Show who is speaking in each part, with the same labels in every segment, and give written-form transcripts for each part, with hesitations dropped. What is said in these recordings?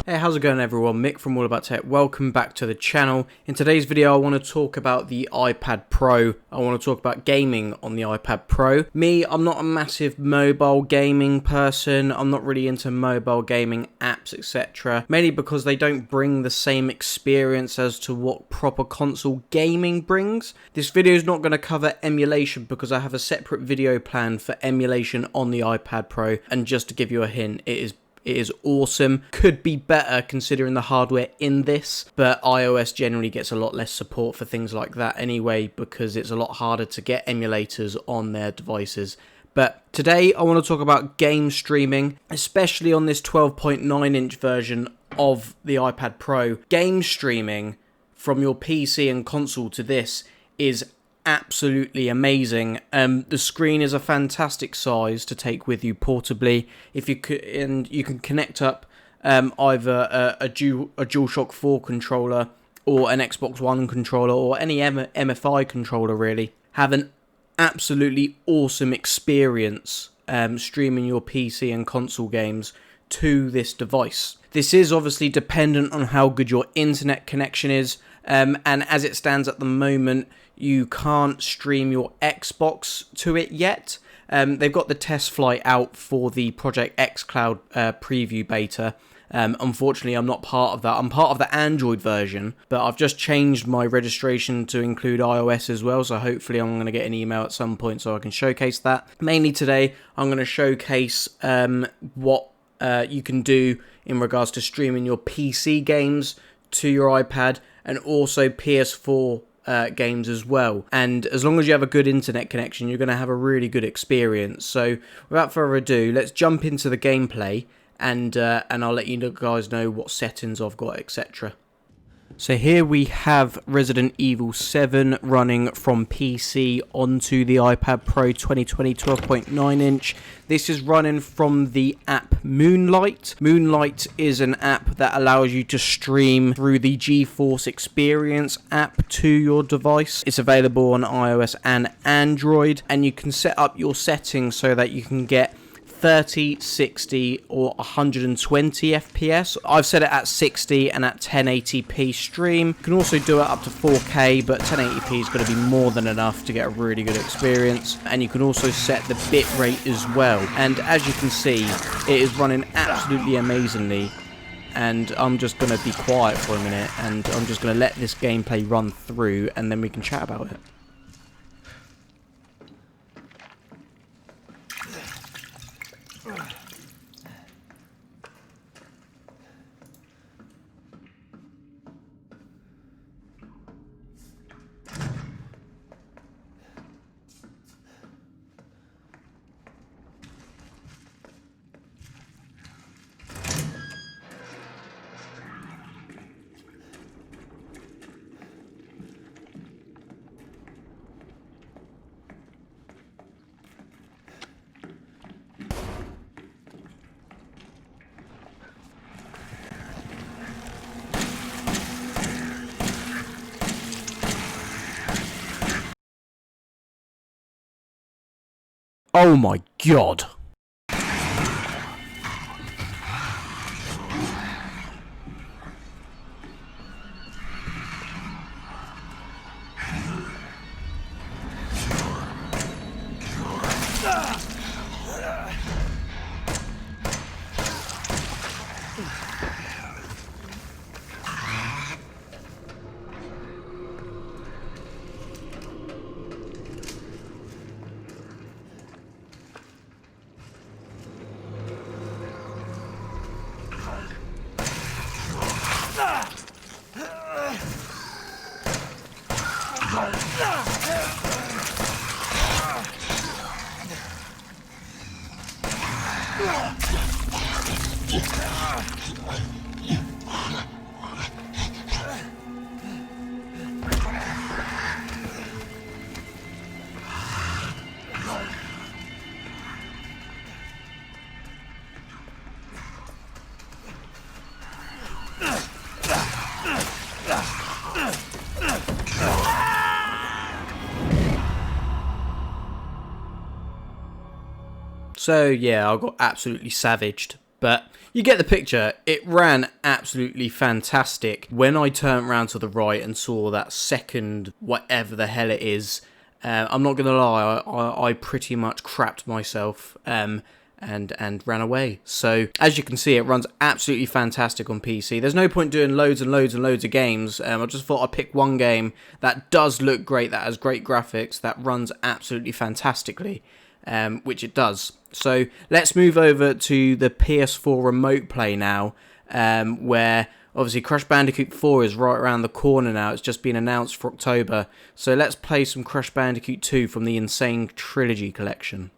Speaker 1: Hey, how's it going everyone? Mick from All About Tech. Welcome back to the channel. In today's video I want to talk about the iPad Pro. I want to talk about gaming on the iPad Pro. Me, I'm not a massive mobile gaming person. I'm not really into mobile gaming apps, etc. Mainly because they don't bring the same experience as to what proper console gaming brings. This video is not going to cover emulation because I have a separate video plan for emulation on the iPad Pro, and just to give you a hint, it is awesome. Could be better considering the hardware in this, but iOS generally gets a lot less support for things like that anyway, because it's a lot harder to get emulators on their devices. But today I want to talk about game streaming, especially on this 12.9-inch version of the iPad Pro. Game streaming from your PC and console to this is absolutely amazing. The screen is a fantastic size to take with you portably. If you could, and you can connect up either a DualShock 4 controller or an Xbox One controller or any MFI controller. Really, have an absolutely awesome experience streaming your PC and console games to this device. This is obviously dependent on how good your internet connection is, and as it stands at the moment, you can't stream your Xbox to it yet. They've got the test flight out for the Project xCloud preview beta. Unfortunately, I'm not part of that. I'm part of the Android version, but I've just changed my registration to include iOS as well, so hopefully I'm going to get an email at some point so I can showcase that. Mainly today, I'm going to showcase what you can do in regards to streaming your PC games to your iPad, and also PS4 games as well. And as long as you have a good internet connection, you're going to have a really good experience. So without further ado, let's jump into the gameplay, and I'll let you guys know what settings I've got, etc. So here we have Resident Evil 7 running from PC onto the iPad Pro 2020 12.9-inch. This is running from the app Moonlight. Moonlight is an app that allows you to stream through the GeForce Experience app to your device. It's available on iOS and Android, and you can set up your settings so that you can get 30, 60 or 120 FPS. I've set it at 60 and at 1080p stream. You can also do it up to 4K, but 1080p is going to be more than enough to get a really good experience. And you can also set the bit rate as well. And as you can see, it is running absolutely amazingly. And I'm just going to be quiet for a minute, and I'm just going to let this gameplay run through, and then we can chat about it. Oh my god. So yeah, I got absolutely savaged, but you get the picture. It ran absolutely fantastic. When I turned around to the right and saw that second, whatever the hell it is, I'm not going to lie, I pretty much crapped myself and ran away. So, as you can see, it runs absolutely fantastic on PC. There's no point doing loads and loads and loads of games. I just thought I'd pick one game that does look great, that has great graphics, that runs absolutely fantastically, which it does. So, let's move over to the PS4 Remote Play now, where obviously Crash Bandicoot 4 is right around the corner now. It's just been announced for October. So let's play some Crash Bandicoot 2 from the Nsane Triligy collection.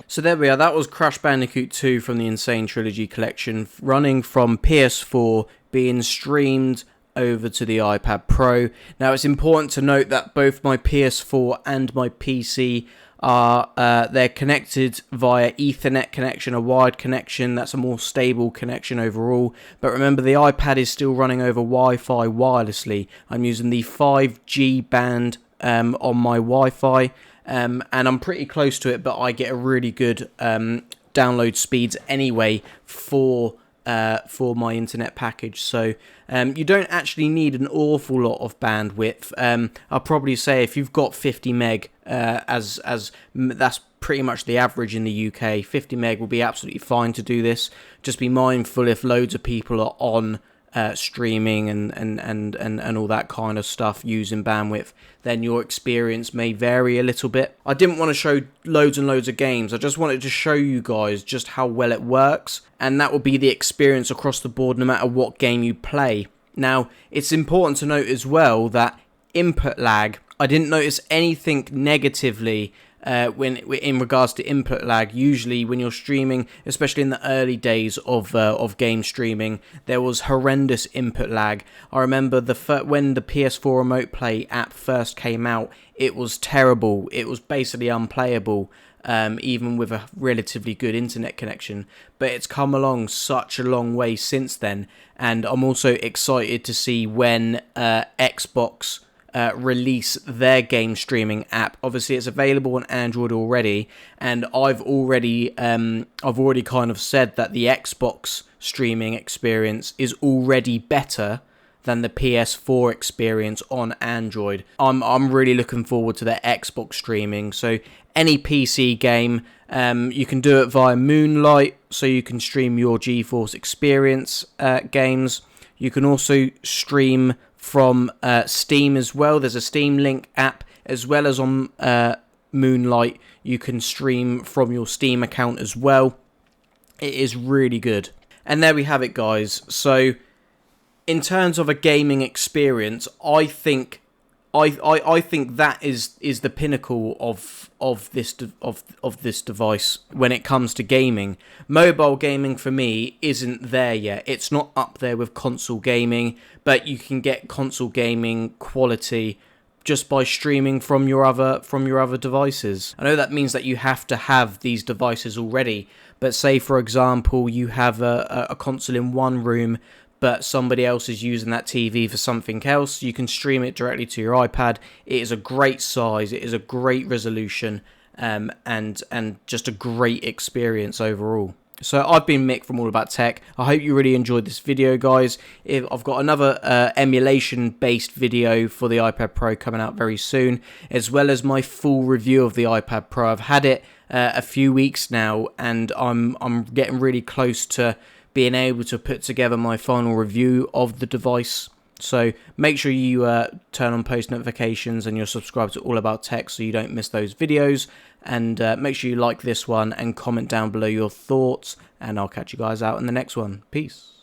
Speaker 1: So there we are, that was Crash Bandicoot 2 from the Nsane Triligy collection, running from PS4, being streamed over to the iPad Pro. Now it's important to note that both my PS4 and my PC are they're connected via Ethernet connection, a wired connection. That's a more stable connection overall. But remember, the iPad is still running over Wi-Fi wirelessly. I'm using the 5G band on my Wi-Fi. And I'm pretty close to it, but I get a really good download speeds anyway for my internet package. So you don't actually need an awful lot of bandwidth. I'll probably say if you've got 50 meg, as that's pretty much the average in the UK, 50 meg will be absolutely fine to do this. Just be mindful if loads of people are on streaming and all that kind of stuff using bandwidth, then your experience may vary a little bit. I didn't want to show loads and loads of games. I just wanted to show you guys just how well it works, and that will be the experience across the board no matter what game you play. Now, it's important to note as well that input lag, I didn't notice anything negatively when in regards to input lag. Usually when you're streaming, especially in the early days of game streaming, there was horrendous input lag. I remember when the PS4 Remote Play app first came out, it was terrible. It was basically unplayable, even with a relatively good internet connection. But it's come along such a long way since then, and I'm also excited to see when Xbox release their game streaming app. Obviously it's available on Android already, and I've already kind of said that the Xbox streaming experience is already better than the PS4 experience on Android. I'm really looking forward to the Xbox streaming. So any PC game, you can do it via Moonlight, so you can stream your GeForce Experience games. You can also stream from Steam as well. There's a Steam Link app as well as on Moonlight. You can stream from your Steam account as well. It is really good. And there we have it, guys. So in terms of a gaming experience, I think that is the pinnacle of this device when it comes to gaming. Mobile gaming for me isn't there yet. It's not up there with console gaming, but you can get console gaming quality just by streaming from your other devices. I know that means that you have to have these devices already, but say for example you have a console in one room, but somebody else is using that TV for something else, you can stream it directly to your iPad. It is a great size, it is a great resolution, and just a great experience overall. So I've been Mick from All About Tech. I hope you really enjoyed this video, guys. I've got another emulation-based video for the iPad Pro coming out very soon, as well as my full review of the iPad Pro. I've had it a few weeks now, and I'm getting really close to being able to put together my final review of the device. So make sure you turn on post notifications and you're subscribed to All About Tech so you don't miss those videos. And make sure you like this one and comment down below your thoughts. And I'll catch you guys out in the next one. Peace.